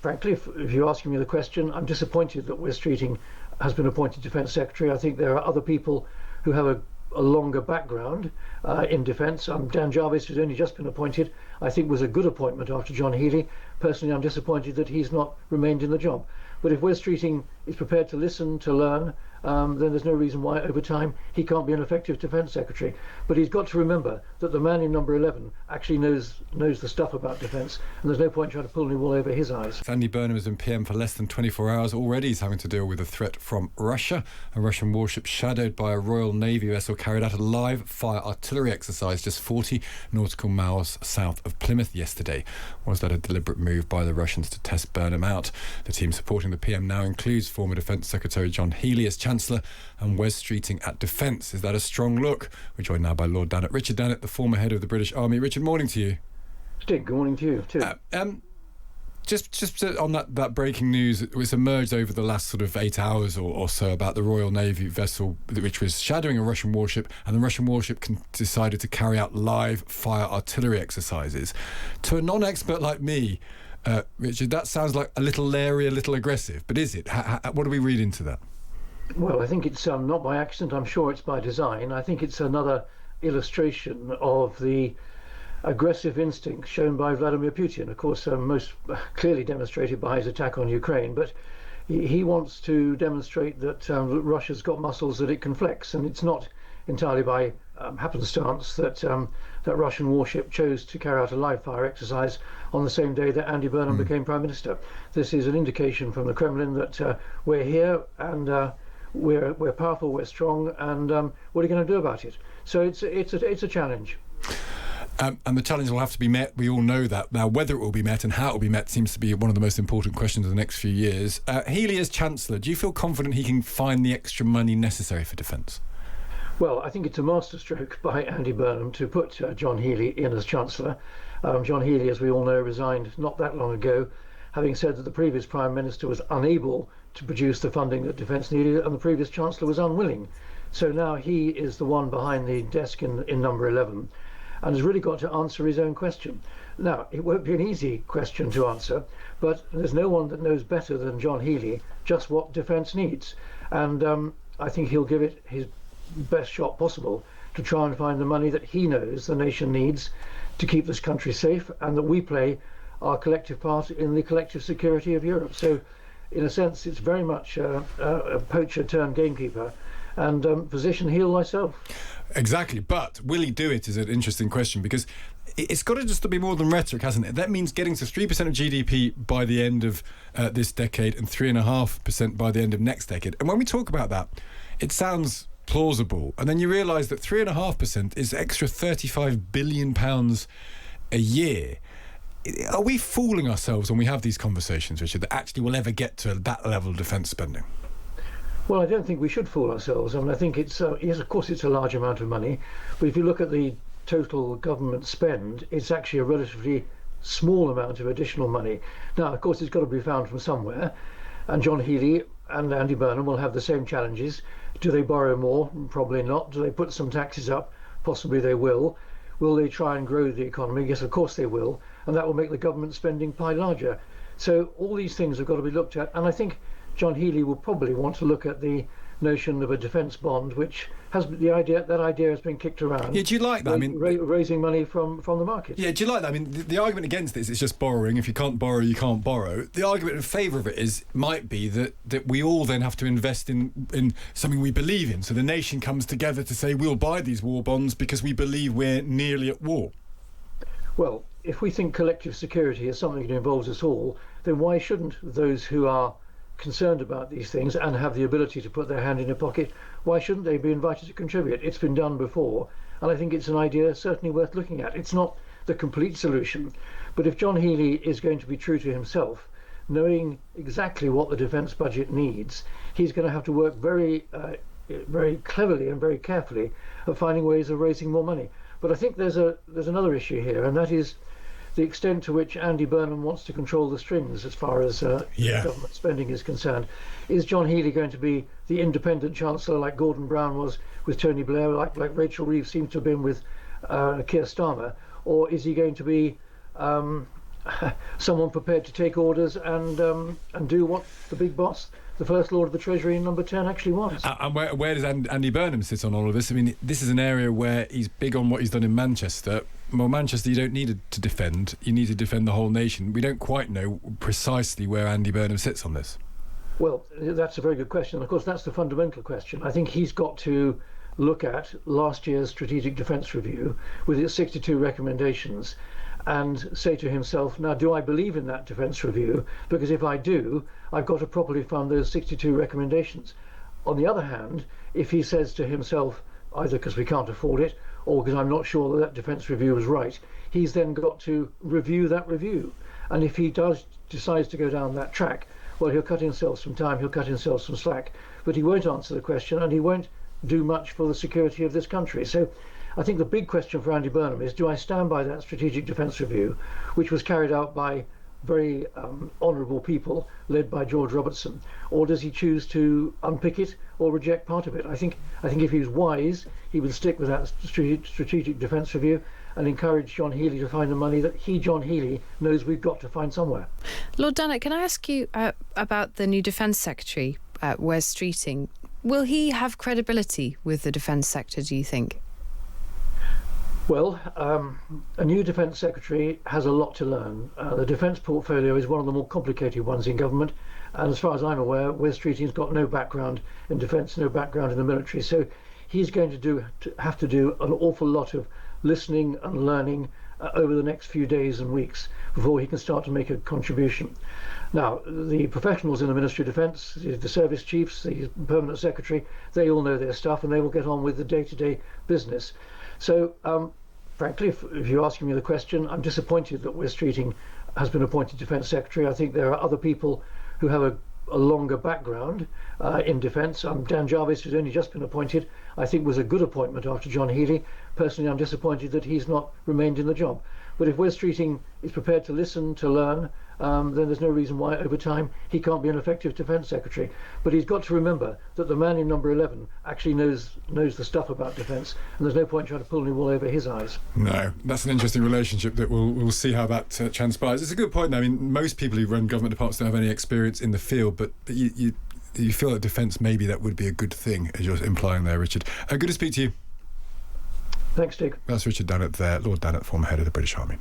frankly, if you're asking me the question, I'm disappointed that Wes Streeting has been appointed Defence Secretary. I think there are other people who have a longer background in defence. Dan Jarvis, who's only just been appointed, I think was a good appointment after John Healey. Personally, I'm disappointed that he's not remained in the job. But if Wes Streeting is prepared to listen, to learn, then there's no reason why over time he can't be an effective Defence Secretary. But he's got to remember that the man in number 11 actually knows the stuff about defence, and there's no point trying to pull any wool over his eyes. Andy Burnham has been PM for less than 24 hours. Already he's having to deal with a threat from Russia. A Russian warship shadowed by a Royal Navy vessel carried out a live fire artillery exercise just 40 nautical miles south of Plymouth yesterday. Was that a deliberate move by the Russians to test Burnham out? The team supporting the PM now includes former Defence Secretary John Healey as Chancellor and Wes Streeting at Defence. Is that a strong look? We're joined now by Lord Dannatt. Richard Dannatt, the former head of the British Army. Richard, morning to you. Stig, good morning to you too. Just on that breaking news, it was emerged over the last sort of 8 hours or so about the Royal Navy vessel which was shadowing a Russian warship, and the Russian warship decided to carry out live fire artillery exercises. To a non-expert like me, Richard, that sounds like a little leery, a little aggressive, but is it? What do we read into that? Well, I think it's not by accident. I'm sure it's by design. I think it's another illustration of the aggressive instinct shown by Vladimir Putin, of course, most clearly demonstrated by his attack on Ukraine. But he wants to demonstrate that Russia's got muscles that it can flex, and it's not entirely by happenstance that that Russian warship chose to carry out a live fire exercise on the same day that Andy Burnham became Prime Minister. This is an indication from the Kremlin that we're here and we're powerful, we're strong, and what are you going to do about it? So it's a challenge. And the challenge will have to be met. We all know that. Now, whether it will be met and how it will be met seems to be one of the most important questions of the next few years. Healey as Chancellor, do you feel confident he can find the extra money necessary for defence? Well, I think it's a masterstroke by Andy Burnham to put John Healey in as Chancellor. John Healey, as we all know, resigned not that long ago, having said that the previous Prime Minister was unable to produce the funding that defence needed, and the previous Chancellor was unwilling. So now he is the one behind the desk in number 11. And has really got to answer his own question. Now, it won't be an easy question to answer, but there's no one that knows better than John Healey just what defence needs. And I think he'll give it his best shot possible to try and find the money that he knows the nation needs to keep this country safe, and that we play our collective part in the collective security of Europe. So, in a sense, it's very much a poacher turned gamekeeper, and position heel thyself. Exactly, but will he do it is an interesting question, because it's got to just be more than rhetoric, hasn't it? That means getting to 3% of GDP by the end of this decade and 3.5% by the end of next decade. And when we talk about that, it sounds plausible. And then you realise that 3.5% is extra £35 billion a year. Are we fooling ourselves when we have these conversations, Richard, that actually we'll ever get to that level of defence spending? Well, I don't think we should fool ourselves. I mean, I think it's, yes, of course, it's a large amount of money, but if you look at the total government spend, it's actually a relatively small amount of additional money. Now, of course, it's got to be found from somewhere, and John Healey and Andy Burnham will have the same challenges. Do they borrow more? Probably not. Do they put some taxes up? Possibly they will. Will they try and grow the economy? Yes, of course they will, and that will make the government spending pie larger. So all these things have got to be looked at, and I think John Healey will probably want to look at the notion of a defence bond, which has that idea has been kicked around. Yeah, do you like that? I mean, raising money from the market. Yeah, do you like that? I mean, the argument against this is just borrowing. If you can't borrow, you can't borrow. The argument in favour of it might be that we all then have to invest in something we believe in. So the nation comes together to say we'll buy these war bonds because we believe we're nearly at war. Well, if we think collective security is something that involves us all, then why shouldn't those who are concerned about these things and have the ability to put their hand in a pocket, why shouldn't they be invited to contribute? It's been done before, and I think it's an idea certainly worth looking at. It's not the complete solution, but if John Healey is going to be true to himself, knowing exactly what the defence budget needs, he's going to have to work very cleverly and very carefully at finding ways of raising more money. But I think there's another issue here, and that is the extent to which Andy Burnham wants to control the strings as far as government spending is concerned. Is John Healey going to be the independent Chancellor like Gordon Brown was with Tony Blair, like Rachel Reeves seems to have been with Keir Starmer, or is he going to be someone prepared to take orders and do what the big boss, the First Lord of the Treasury in number 10, actually wants. And where does Andy Burnham sit on all of this? I mean, this is an area where he's big on what he's done in Manchester. Well, Manchester, you don't need to defend. You need to defend the whole nation. We don't quite know precisely where Andy Burnham sits on this. Well, that's a very good question. Of course, that's the fundamental question. I think he's got to look at last year's Strategic Defence Review with its 62 recommendations and say to himself, now, do I believe in that defence review? Because if I do, I've got to properly fund those 62 recommendations. On the other hand, if he says to himself, either because we can't afford it or because I'm not sure that that defence review was right, he's then got to review that review. And if he decides to go down that track, well, he'll cut himself some time, he'll cut himself some slack, but he won't answer the question and he won't do much for the security of this country. So I think the big question for Andy Burnham is, do I stand by that Strategic Defence Review, which was carried out by very honourable people led by George Robertson, or does he choose to unpick it or reject part of it? I think if he was wise, he would stick with that Strategic Defence Review and encourage John Healey to find the money that John Healey, knows we've got to find somewhere. Lord Dannatt, can I ask you about the new Defence Secretary, Wes Streeting? Will he have credibility with the defence sector, do you think? Well, a new Defence Secretary has a lot to learn. The defence portfolio is one of the more complicated ones in government, and as far as I'm aware, Wes Streeting's got no background in defence, no background in the military, so he's going to have to do an awful lot of listening and learning over the next few days and weeks before he can start to make a contribution. Now, the professionals in the Ministry of Defence, the service chiefs, the permanent secretary, they all know their stuff and they will get on with the day-to-day business. So, frankly, if you're asking me the question, I'm disappointed that Wes Streeting has been appointed Defence Secretary. I think there are other people who have a longer background in defence. Dan Jarvis, who's only just been appointed, I think was a good appointment after John Healey. Personally, I'm disappointed that he's not remained in the job. But if Wes Streeting is prepared to listen, to learn, then there's no reason why over time he can't be an effective Defence Secretary. But he's got to remember that the man in number 11 actually knows the stuff about defence, and there's no point trying to pull any wool over his eyes. No, that's an interesting relationship that we'll see how that transpires. It's a good point, though. I mean, most people who run government departments don't have any experience in the field, but you feel that defence, maybe that would be a good thing, as you're implying there, Richard. Good to speak to you. Thanks, Stig. That's Richard Dannatt there, Lord Dannatt, former head of the British Army.